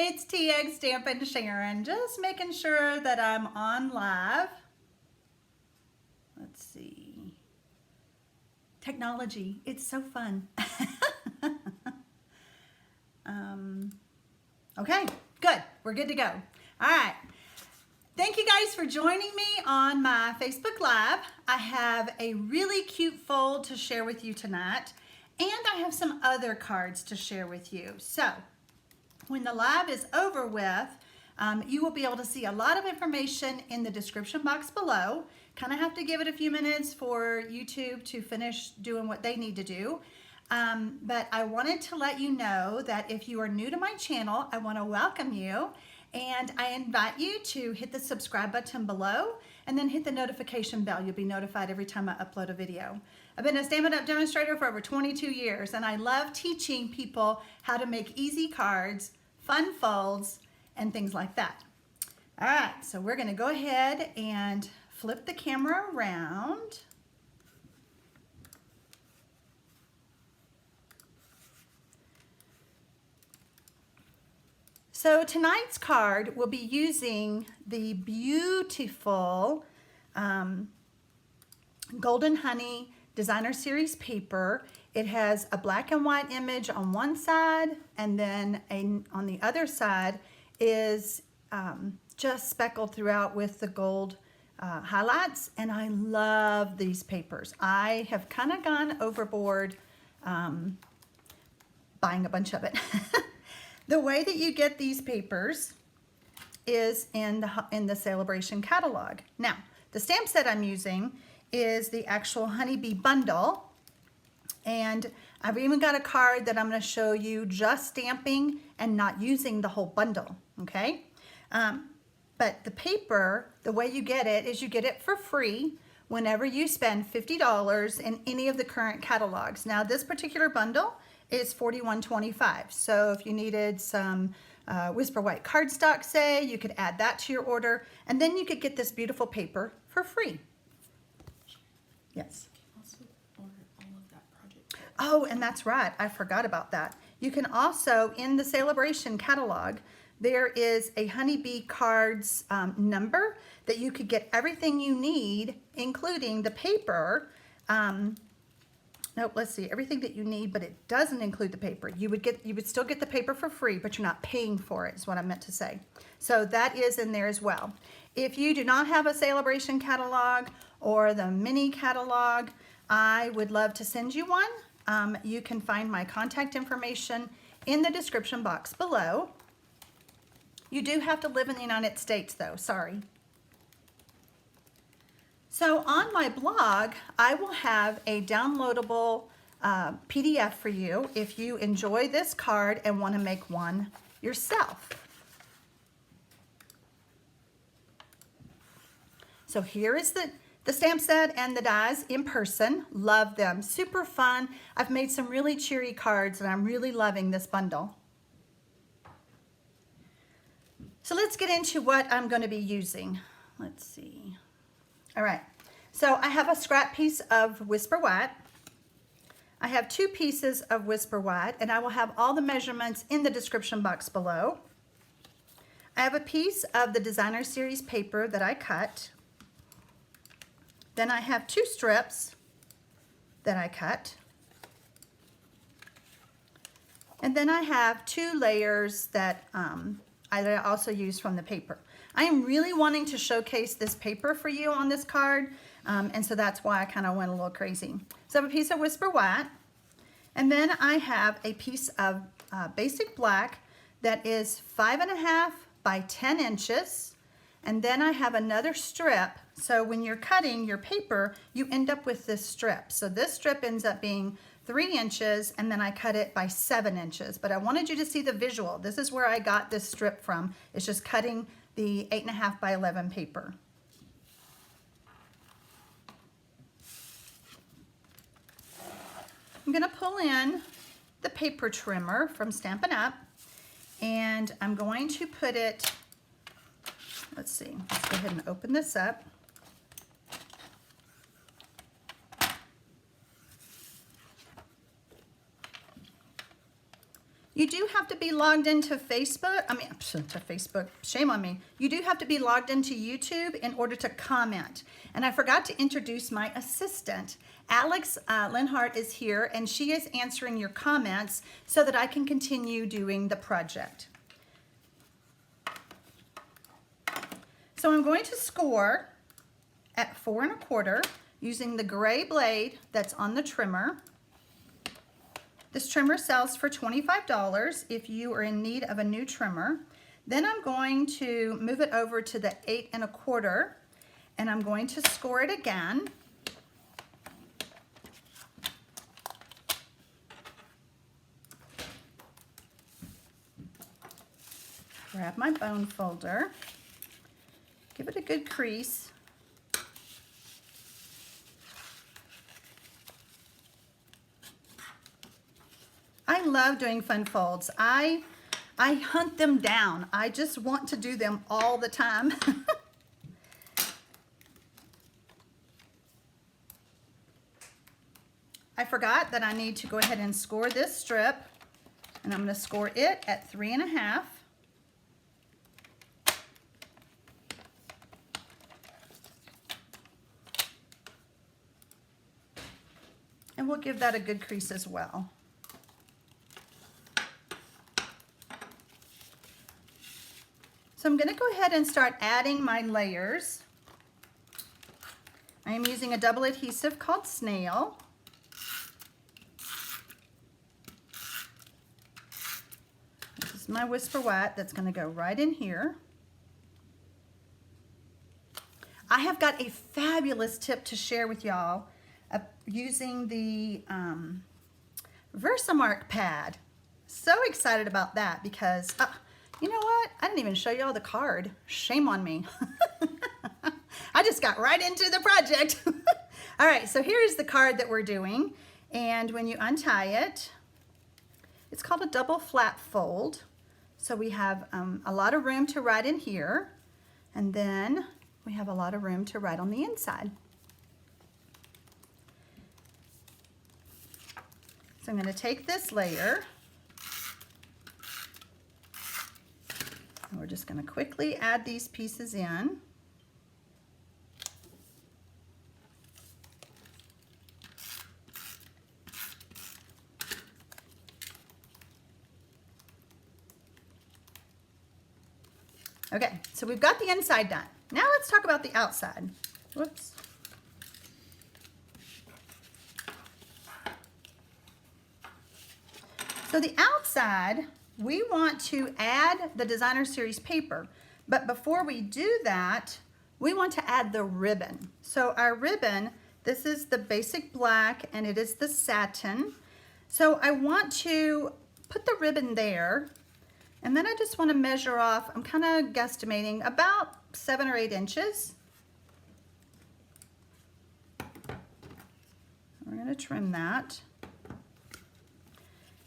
It's TxStampin Sharon, just making sure that I'm on live. Let's see. Technology, it's so fun. Okay, good. We're good to go. All right. Thank you guys for joining me on my Facebook Live. I have a really cute fold to share with you tonight, and I have some other cards to share with you. So, when the live is over with, you will be able to see a lot of information in the description box below. Kind of have to give it a few minutes for YouTube to finish doing what they need to do. But I wanted to let you know that if you are new to my channel, I want to welcome you, and I invite you to hit the subscribe button below and then hit the notification bell. You'll be notified every time I upload a video. I've been a Stampin' Up demonstrator for over 22 years, and I love teaching people how to make easy cards, fun folds, and things like that. All right, so we're going to go ahead and flip the camera around. So tonight's card will be using the beautiful Golden Honey Designer Series paper. It has a black and white image on one side, and then on the other side is just speckled throughout with the gold highlights, and I love these papers. I have kind of gone overboard buying a bunch of it. The way that you get these papers is in the Sale-A-Bration catalog. Now, the stamp set I'm using is the actual honeybee bundle, and I've even got a card that I'm going to show you just stamping and not using the whole bundle, okay? But the paper, the way you get it is you get it for free whenever you spend $50 in any of the current catalogs. Now, this particular bundle is $41.25. So if you needed some Whisper White cardstock, say, you could add that to your order, and then you could get this beautiful paper for free. Yes. Also order all of that project. Oh, and that's right. I forgot about that. You can also, in the Sale-A-Bration catalog, there is a honeybee cards number that you could get everything you need, including the paper. Nope, let's see, everything that you need, but it doesn't include the paper. You would still get the paper for free, but you're not paying for it, is what I meant to say. So that is in there as well. If you do not have a Sale-A-Bration catalog or the mini catalog, I would love to send you one. You can find my contact information in the description box below. You do have to live in the United States though, sorry. So on my blog, I will have a downloadable PDF for you if you enjoy this card and want to make one yourself. So here is the stamp set and the dies in person. Love them, super fun. I've made some really cheery cards and I'm really loving this bundle. So let's get into what I'm going to be using. Let's see. All right, so I have a scrap piece of Whisper White. I have 2 pieces of Whisper White, and I will have all the measurements in the description box below. I have a piece of the Designer Series paper that I cut. Then I have 2 strips that I cut. And then I have 2 layers that I also use from the paper. I am really wanting to showcase this paper for you on this card, and so that's why I kind of went a little crazy. So I have a piece of Whisper White, and then I have a piece of basic black that is 5.5 by 10 inches, and then I have another strip. So when you're cutting your paper, you end up with this strip. So this strip ends up being 3 inches, and then I cut it by 7 inches. But I wanted you to see the visual. This is where I got this strip from. It's just cutting the 8.5 by 11 paper. I'm going to pull in the paper trimmer from Stampin' Up, and I'm going to put it, let's see, let's go ahead and open this up. You do have to be logged into Facebook. I mean, to Facebook, shame on me. You do have to be logged into YouTube in order to comment. And I forgot to introduce my assistant. Alex Linhart is here, and she is answering your comments so that I can continue doing the project. So I'm going to score at 4 1/4 using the gray blade that's on the trimmer. This trimmer sells for $25 if you are in need of a new trimmer. Then I'm going to move it over to the 8 1/4 and I'm going to score it again. Grab my bone folder, give it a good crease. I love doing fun folds. I hunt them down. I just want to do them all the time. I forgot that I need to go ahead and score this strip, and I'm going to score it at 3 1/2. And we'll give that a good crease as well. So I'm going to go ahead and start adding my layers. I am using a double adhesive called Snail. This is my Whisper White that's going to go right in here. I have got a fabulous tip to share with y'all using the Versamark pad. So excited about that because you know what? I didn't even show y'all the card. Shame on me. I just got right into the project. All right, so here's the card that we're doing. And when you untie it, it's called a double flap fold. So we have a lot of room to write in here. And then we have a lot of room to write on the inside. So I'm going to take this layer. And we're just going to quickly add these pieces in. Okay, so we've got the inside done. Now let's talk about the outside. Whoops. So the outside, we want to add the designer series paper, but before we do that, we want to add the ribbon. So our ribbon, this is the basic black and it is the satin. So I want to put the ribbon there, and then I just want to measure off, I'm kind of guesstimating about 7 or 8 inches. We're going to trim that.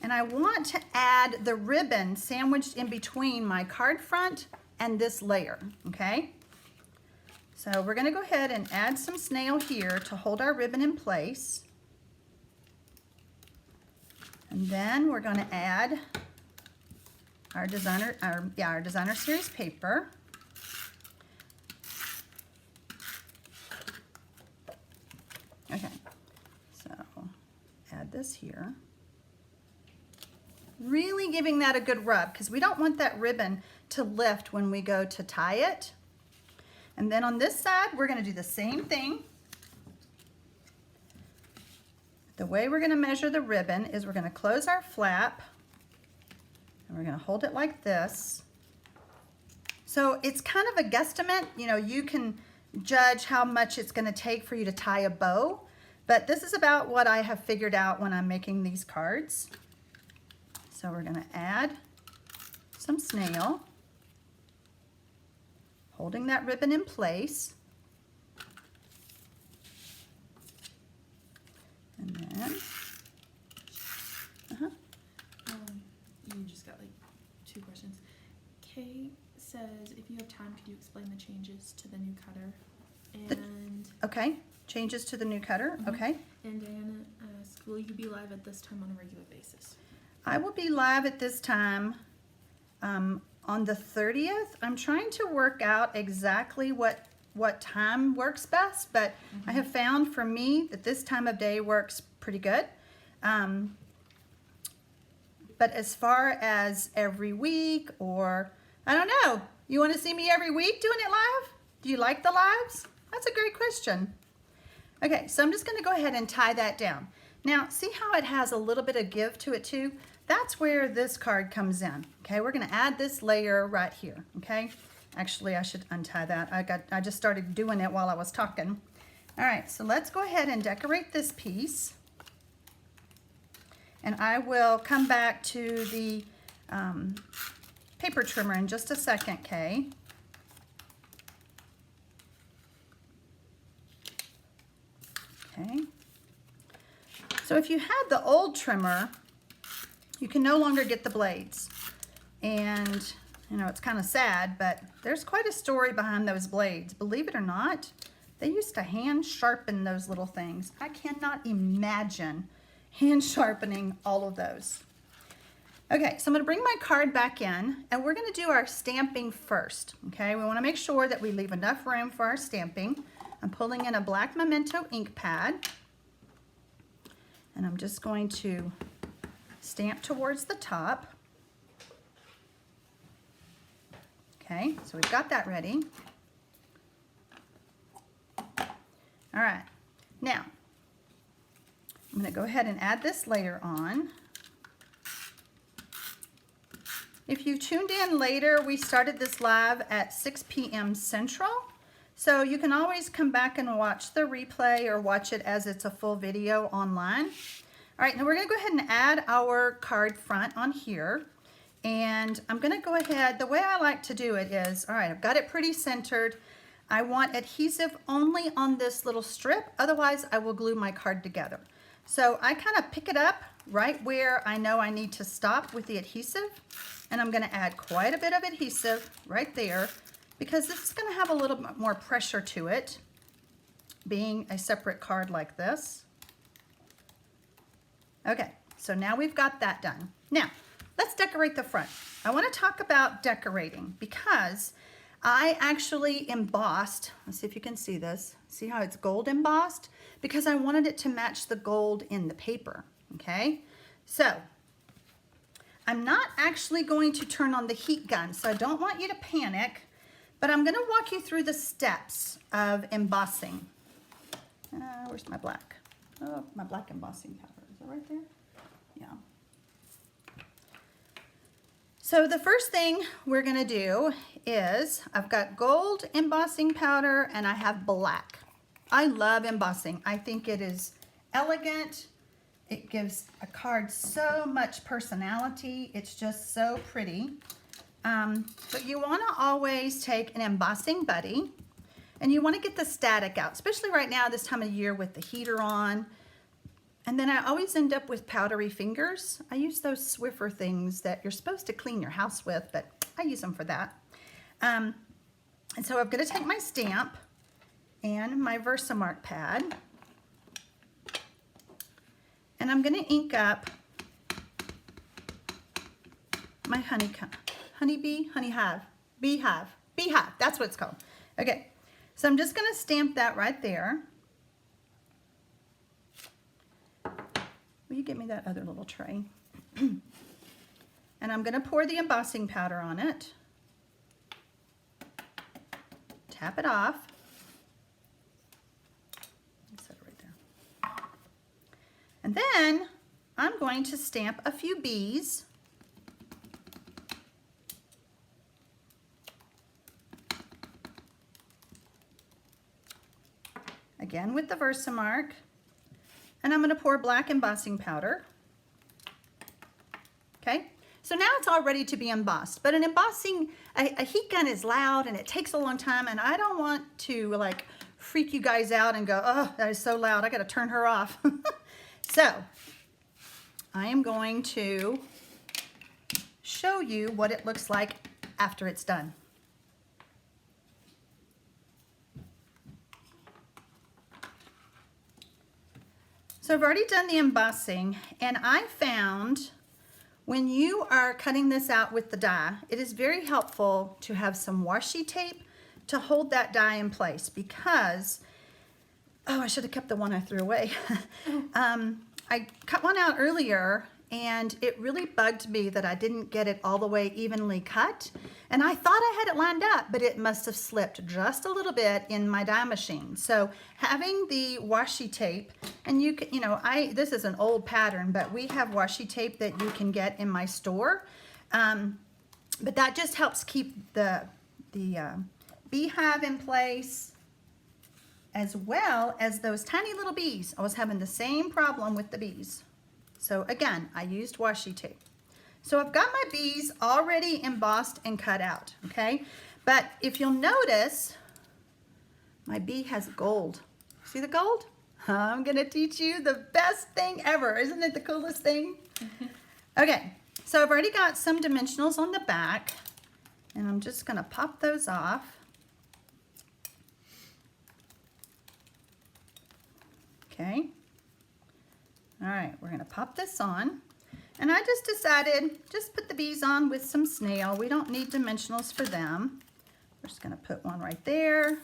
And I want to add the ribbon sandwiched in between my card front and this layer, okay? So we're going to go ahead and add some snail here to hold our ribbon in place. And then we're going to add our designer series paper. Okay, so add this here. Really giving that a good rub because we don't want that ribbon to lift when we go to tie it. And then on this side, we're going to do the same thing. The way we're going to measure the ribbon is we're going to close our flap and we're going to hold it like this. So it's kind of a guesstimate. You know, you can judge how much it's going to take for you to tie a bow, but this is about what I have figured out when I'm making these cards. So we're going to add some snail, holding that ribbon in place. And then, you just got like 2 questions. Kay says, if you have time, could you explain the changes to the new cutter? And okay, changes to the new cutter, okay. And Diana asked, will you be live at this time on a regular basis? I will be live at this time on the 30th. I'm trying to work out exactly what time works best, but I have found for me that this time of day works pretty good. But as far as every week, or I don't know, you want to see me every week doing it live? Do you like the lives? That's a great question. Okay, so I'm just going to go ahead and tie that down. Now, see how it has a little bit of give to it too? That's where this card comes in. Okay, we're going to add this layer right here. Okay, actually I should untie that. I just started doing it while I was talking. All right, so let's go ahead and decorate this piece. And I will come back to the paper trimmer in just a second, Kay. Okay. So if you had the old trimmer, you can no longer get the blades. And, you know, it's kind of sad, but there's quite a story behind those blades. Believe it or not, they used to hand sharpen those little things. I cannot imagine hand sharpening all of those. Okay, so I'm gonna bring my card back in, and we're gonna do our stamping first, okay? We wanna make sure that we leave enough room for our stamping. I'm pulling in a black Memento ink pad, and I'm just going to stamp towards the top. Okay, so we've got that ready. All right, now I'm going to go ahead and add this layer on. If you tuned in later, we started this live at 6 p.m. Central, so you can always come back and watch the replay or watch it as it's a full video online. All right, now we're going to go ahead and add our card front on here. And I'm going to go ahead, the way I like to do it is, all right, I've got it pretty centered. I want adhesive only on this little strip, otherwise I will glue my card together. So I kind of pick it up right where I know I need to stop with the adhesive, and I'm going to add quite a bit of adhesive right there because this is going to have a little bit more pressure to it, being a separate card like this. Okay, so now we've got that done. Now, let's decorate the front. I want to talk about decorating because I actually embossed, let's see if you can see this. See how it's gold embossed? Because I wanted it to match the gold in the paper, okay? So, I'm not actually going to turn on the heat gun, so I don't want you to panic, but I'm gonna walk you through the steps of embossing. Where's my black? Oh, my black embossing powder, is it right there? Yeah. So the first thing we're gonna do is, I've got gold embossing powder and I have black. I love embossing. I think it is elegant. It gives a card so much personality. It's just so pretty. But you wanna always take an embossing buddy and you wanna get the static out, especially right now, this time of year with the heater on. And then I always end up with powdery fingers. I use those Swiffer things that you're supposed to clean your house with, but I use them for that. And so I'm gonna take my stamp and my Versamark pad, and I'm gonna ink up my beehive, that's what it's called. Okay, so I'm just gonna stamp that right there. Will you get me that other little tray? And I'm going to pour the embossing powder on it. Tap it off. Set it right there. And then I'm going to stamp a few bees. Again with the Versamark. And I'm going to pour black embossing powder. Okay, so now it's all ready to be embossed. But an embossing, a heat gun is loud and it takes a long time, and I don't want to like freak you guys out and go, oh, that is so loud, I got to turn her off. So I am going to show you what it looks like after it's done. So I've already done the embossing, and I found When you are cutting this out with the die, it is very helpful to have some washi tape to hold that die in place because, oh, I should have kept the one I threw away. I cut one out earlier and it really bugged me that I didn't get it all the way evenly cut. And I thought I had it lined up, but it must have slipped just a little bit in my die machine. So having the washi tape, and you can, this is an old pattern, but we have washi tape that you can get in my store. But that just helps keep the beehive in place, as well as those tiny little bees. I was having the same problem with the bees. So again, I used washi tape. So I've got my bees already embossed and cut out, okay? But if you'll notice, my bee has gold. See the gold? I'm gonna teach you the best thing ever. Isn't it the coolest thing? Okay, so I've already got some dimensionals on the back, and I'm just gonna pop those off. Okay. All right, we're gonna pop this on. And I just decided, just put the bees on with some snail. We don't need dimensionals for them. We're just gonna put one right there.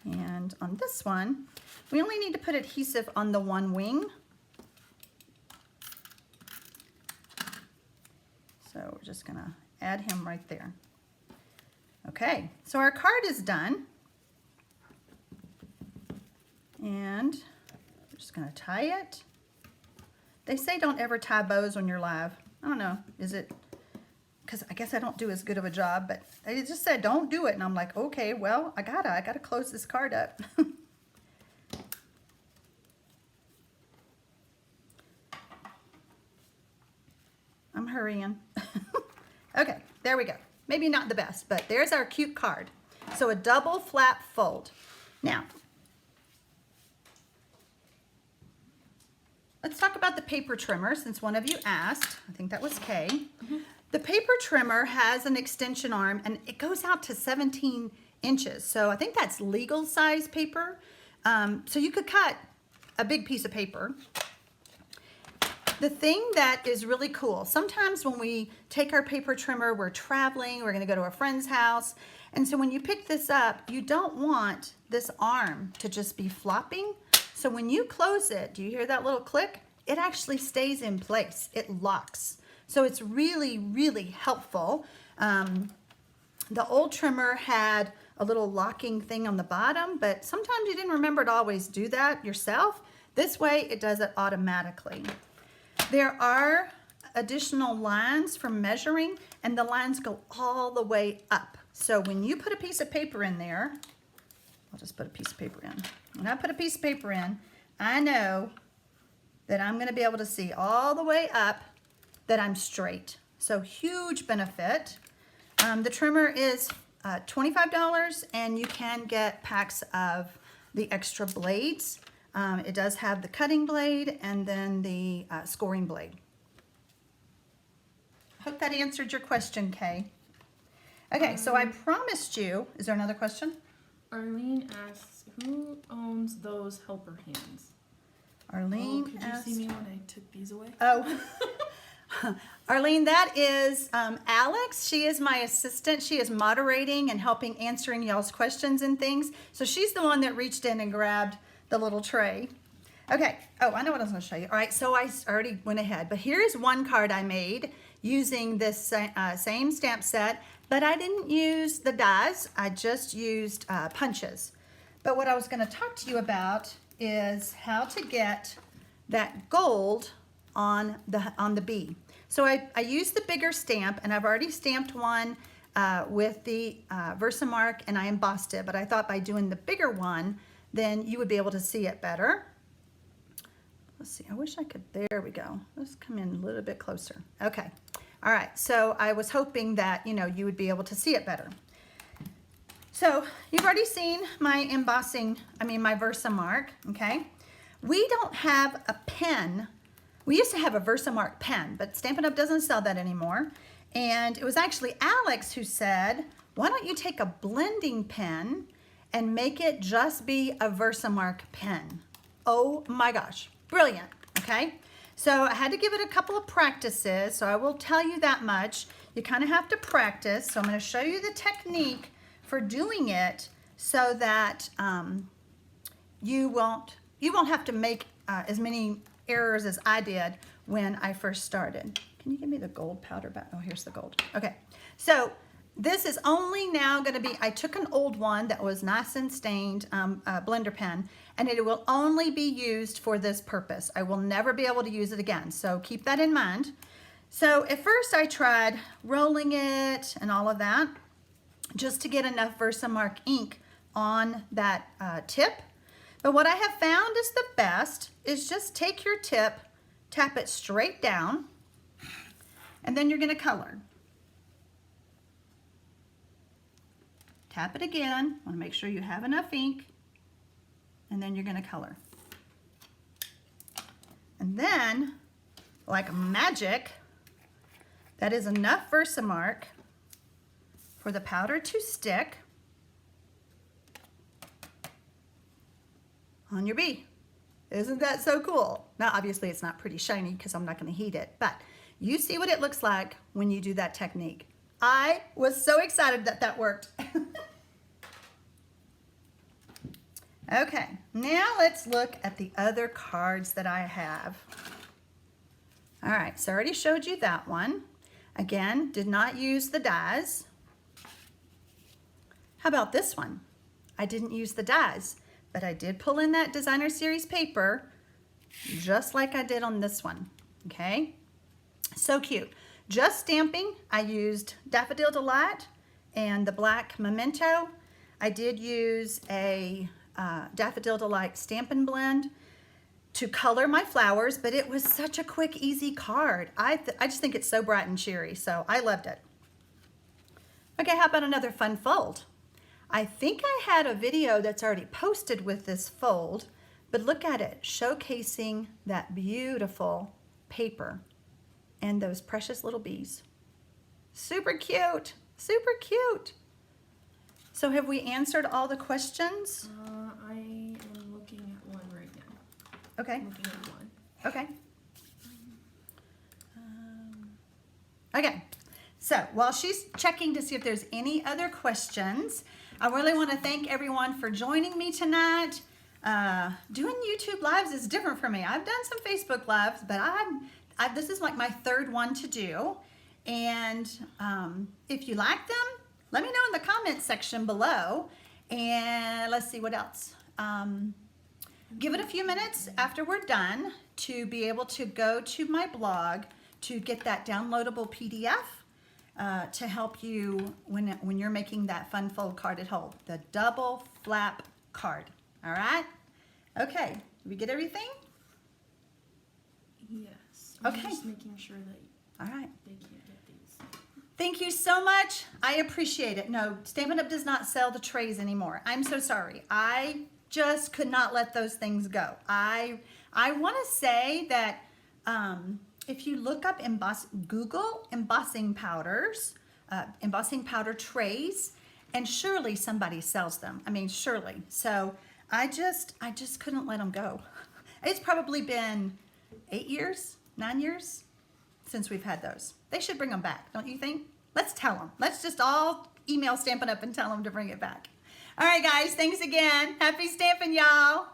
And on this one, we only need to put adhesive on the one wing. So we're just gonna add him right there. Okay, so our card is done. And we're just gonna tie it. They say don't ever tie bows when you're live. I don't know, is it, because I guess I don't do as good of a job, but they just said don't do it. And I'm like, okay, well, I gotta close this card up. I'm hurrying. Okay, there we go. Maybe not the best, but there's our cute card. So a double flap fold. Now, let's talk about the paper trimmer since one of you asked. I think that was Kay. The paper trimmer has an extension arm and it goes out to 17 inches. So I think that's legal size paper. So you could cut a big piece of paper. The thing that is really cool, sometimes when we take our paper trimmer, we're traveling, we're gonna go to a friend's house. And so when you pick this up, you don't want this arm to just be flopping. So when you close it, do you hear that little click? It actually stays in place, it locks. So it's really, really helpful. The old trimmer had a little locking thing on the bottom, but sometimes you didn't remember to always do that yourself. This way it does it automatically. There are additional lines for measuring, and the lines go all the way up. So when you put a piece of paper in there, I'll just put a piece of paper in. When I put a piece of paper in, I know that I'm gonna be able to see all the way up that I'm straight. So huge benefit. The trimmer is $25, and you can get packs of the extra blades. It does have the cutting blade and then the scoring blade. Hope that answered your question, Kay. Okay, so I promised you, is there another question? Arlene asks, who owns those helper hands? Arlene could asked, you see me when I took these away? Oh, Arlene, that is Alex. She is my assistant. She is moderating and helping answering y'all's questions and things. So she's the one that reached in and grabbed the little tray. Okay, oh, I know what I was gonna show you. All right, so I already went ahead, but here is one card I made using this same stamp set, but I didn't use the dies. I just used punches. But what I was gonna talk to you about is how to get that gold on the bee. So I used the bigger stamp, and I've already stamped one with the Versamark, and I embossed it, but I thought by doing the bigger one, then you would be able to see it better. Let's see, I wish I could, there we go. Let's come in a little bit closer. Okay, all right, so I was hoping that, you would be able to see it better. So you've already seen my embossing, my Versamark, okay? We don't have a pen. We used to have a Versamark pen, but Stampin' Up! Doesn't sell that anymore. And it was actually Alex who said, why don't you take a blending pen and make it just be a Versamark pen? Oh my gosh, brilliant, okay? So I had to give it a couple of practices, so I will tell you that much. You kind of have to practice, so I'm going to show you the technique for doing it so that you won't have to make as many errors as I did when I first started. Can you give me the gold powder back? Oh, here's the gold. Okay, so this is only now going to be, I took an old one that was nice and stained, blender pen, and it will only be used for this purpose. I will never be able to use it again, so keep that in mind. So at first I tried rolling it and all of that just to get enough Versamark ink on that tip. But what I have found is the best is just take your tip, tap it straight down, and then you're going to color. Tap it again, want to make sure you have enough ink, and then you're going to color. And then, like magic, that is enough Versamark for the powder to stick on your bee. Isn't that so cool? Now, obviously it's not pretty shiny because I'm not going to heat it, but you see what it looks like when you do that technique. I was so excited that that worked. Okay, now let's look at the other cards that I have. All right, so I already showed you that one. Again, did not use the dies. How about this one? I didn't use the dies, but I did pull in that designer series paper just like I did on this one, okay? So cute. Just stamping, I used Daffodil Delight and the black Memento. I did use a Daffodil Delight Stampin' Blend to color my flowers, but it was such a quick, easy card. I just think it's so bright and cheery, so I loved it. Okay, how about another fun fold? I think I had a video that's already posted with this fold, but look at it, showcasing that beautiful paper and those precious little bees. Super cute, super cute. So have we answered all the questions? I am looking at one right now. Okay. I'm looking at one. Okay. Okay. So while she's checking to see if there's any other questions, I really want to thank everyone for joining me tonight. Doing YouTube lives is different for me. I've done some Facebook lives, but this is like my third one to do. And if you like them, let me know in the comments section below. And let's see what else. Give it a few minutes after we're done to be able to go to my blog to get that downloadable PDF to help you when you're making that fun fold card at home. The double flap card. All right? Okay. Did we get everything? Yes. Okay. I'm just making sure that All right. they can't get these. Thank you so much. I appreciate it. No, Stampin' Up does not sell the trays anymore. I'm so sorry. I just could not let those things go. I want to say that if you look up Google embossing powders, embossing powder trays, and surely somebody sells them. I mean, surely. So I just couldn't let them go. It's probably been 8 years, 9 years since we've had those. They should bring them back, don't you think? Let's tell them. Let's just all email Stampin' Up and tell them to bring it back. All right, guys, thanks again. Happy stamping, y'all.